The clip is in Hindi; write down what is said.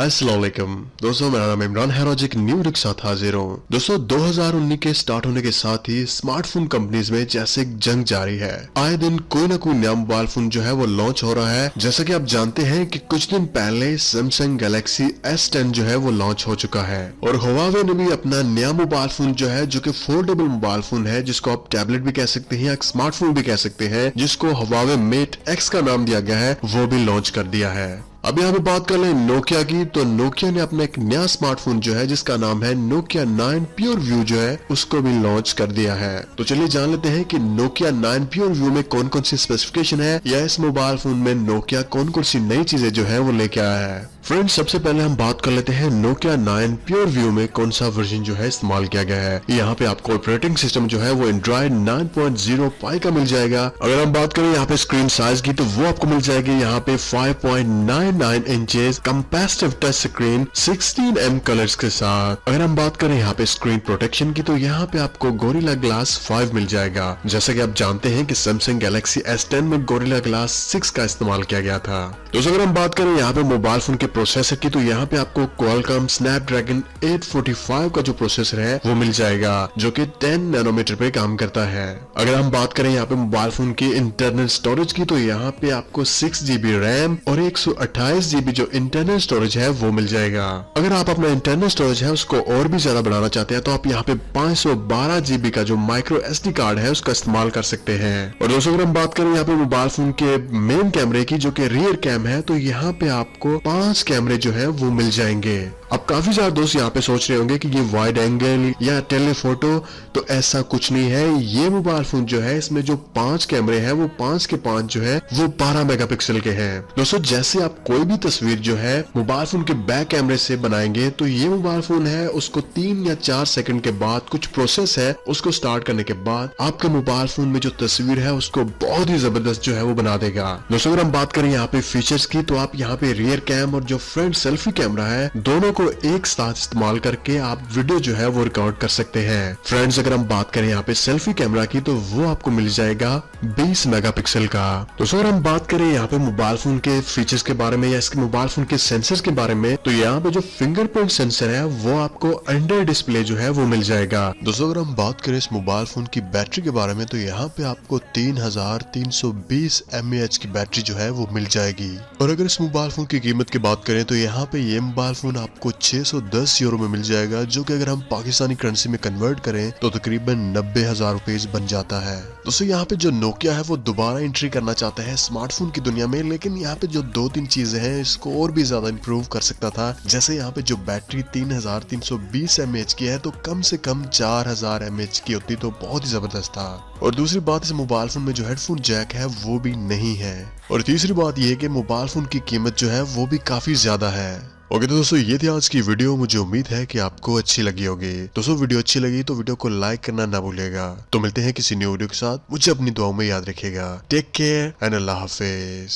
अस्सलाम वालेकुम दोस्तों, मेरा नाम इमरान है और एक न्यू वीडियो के साथ हाजिर हूँ। दोस्तों 2019 के स्टार्ट होने के साथ ही स्मार्टफोन कंपनीज में जैसे एक जंग जारी है। आए दिन कोई ना कोई नया मोबाइल फोन जो है वो लॉन्च हो रहा है। जैसा कि आप जानते हैं कि कुछ दिन पहले सैमसंग गैलेक्सी S10 जो है वो लॉन्च हो चुका है और हुआवे ने भी अपना नया मोबाइल फोन जो है, जो कि फोल्डेबल मोबाइल फोन है, जिसको आप टैबलेट भी कह सकते हैं या स्मार्टफोन भी कह सकते हैं, जिसको हुआवे मेट X का नाम दिया गया है, वो भी लॉन्च कर दिया है। अब यहाँ पे बात कर लें नोकिया की, तो नोकिया ने अपना एक नया स्मार्टफोन जो है जिसका नाम है नोकिया 9 प्योर व्यू जो है उसको भी लॉन्च कर दिया है। तो चलिए जान लेते हैं कि नोकिया 9 प्योर व्यू में कौन कौन सी स्पेसिफिकेशन है या इस मोबाइल फोन में नोकिया कौन कौन सी नई चीजें जो है वो लेके आया है। फ्रेंड्स, सबसे पहले हम बात कर लेते हैं नोकिया 9 प्योर व्यू में कौन सा वर्जन जो है इस्तेमाल किया गया है। यहाँ पे आपको ऑपरेटिंग सिस्टम जो है वो एंड्रॉइड 9.0 पाई का मिल जाएगा। अगर हम बात करें यहाँ पे स्क्रीन साइज की, तो वो आपको मिल जाएगी यहाँ पे 5.99 inches capacitive touch screen 16 colours के साथ। अगर हम बात करें यहाँ पे स्क्रीन प्रोटेक्शन की, तो यहाँ पे आपको गोरिल्ला ग्लास 5 मिल जाएगा। जैसा कि आप जानते हैं कि सैमसंग गैलेक्सी S10 में गोरिल्ला ग्लास 6 का इस्तेमाल किया गया था। तो अगर हम बात करें यहाँ पे मोबाइल फोन के प्रोसेसर की, तो यहाँ पे आपको क्वालकॉम स्नैपड्रैगन 845 का जो प्रोसेसर है वो मिल जाएगा, जो कि 10 नैनोमीटर पे काम करता है। अगर हम बात करें यहाँ पे मोबाइल फोन की इंटरनल स्टोरेज की, तो यहाँ पे आपको 6GB रैम और 128GB जो इंटरनल स्टोरेज है वो मिल जाएगा। अगर आप अपना इंटरनल स्टोरेज है उसको और भी ज्यादा बढ़ाना चाहते हैं, तो आप यहाँ पे 512GB का जो माइक्रो SD कार्ड है उसका इस्तेमाल कर सकते हैं। और दोस्तों अगर हम बात करें यहाँ पे मोबाइल फोन के मेन कैमरे की, जो कि रियर कैम है, तो यहाँ पे आपको 5 कैमरे जो है वो मिल जाएंगे। अब काफी सारे दोस्त यहाँ पे सोच रहे होंगे कि ये वाइड एंगल या टेलीफोटो, तो ऐसा कुछ नहीं है। ये मोबाइल फोन जो है इसमें जो 5 कैमरे हैं वो 5 के 5 जो है वो 12 मेगापिक्सल के हैं। दोस्तों जैसे आप कोई भी तस्वीर जो है मोबाइल फोन के बैक कैमरे से बनाएंगे, तो ये मोबाइल फोन है उसको 3 या 4 सेकंड के बाद कुछ प्रोसेस है उसको स्टार्ट करने के बाद आपके मोबाइल फोन में जो तस्वीर है उसको बहुत ही जबरदस्त जो है वो बना देगा। दोस्तों अगर हम बात करें यहाँ पे फीचर्स की, तो आप यहाँ पे रियर कैम और जो फ्रंट सेल्फी कैमरा है दोनों को एक साथ इस्तेमाल करके आप वीडियो जो है वो रिकॉर्ड कर सकते हैं। फ्रेंड्स, अगर हम बात करें यहाँ पे सेल्फी कैमरा की, तो वो आपको मिल जाएगा 20 मेगापिक्सल का। तो अगर हम बात करें यहाँ पे मोबाइल फोन के फीचर्स के बारे में या इसके मोबाइल फोन के सेंसर्स के बारे में, तो यहाँ पे जो फिंगरप्रिंट सेंसर है वो आपको अंडर डिस्प्ले जो है वो मिल जाएगा। दोस्तों अगर हम बात करें इस मोबाइल फोन की बैटरी के बारे में, तो यहाँ पे आपको 3320 mAh की बैटरी जो है वो मिल जाएगी। और अगर इस मोबाइल फोन की कीमत की बात करें, तो यहाँ पे ये मोबाइल फोन आपको 610 यूरो में मिल जाएगा, जो कि अगर हम पाकिस्तानी करेंसी में कन्वर्ट करें तो तकरीबन 90,000 रुपए बन जाता है। दोस्तों यहाँ पे जो नोकिया है वो दोबारा एंट्री करना चाहता है स्मार्टफोन की दुनिया में, लेकिन यहाँ पे जो 2-3 चीजें हैं इसको और भी ज्यादा इंप्रूव कर सकता था। जैसे यहाँ पे जो बैटरी 3320 mAh की है, तो कम से कम 4000 mAh की होती तो बहुत ही जबरदस्त था। और दूसरी बात, इस मोबाइल फोन में जो हेडफोन जैक है वो भी नहीं है। और तीसरी बात ये कि मोबाइल फोन की कीमत जो है वो भी काफी ज्यादा है। ओके तो दोस्तों ये थी आज की वीडियो। मुझे उम्मीद है कि आपको अच्छी लगी होगी। दोस्तों वीडियो अच्छी लगी तो वीडियो को लाइक करना ना भूलिएगा। तो मिलते हैं किसी न्यू वीडियो के साथ। मुझे अपनी दुआओं में याद रखिएगा। Take care and Allah Hafiz.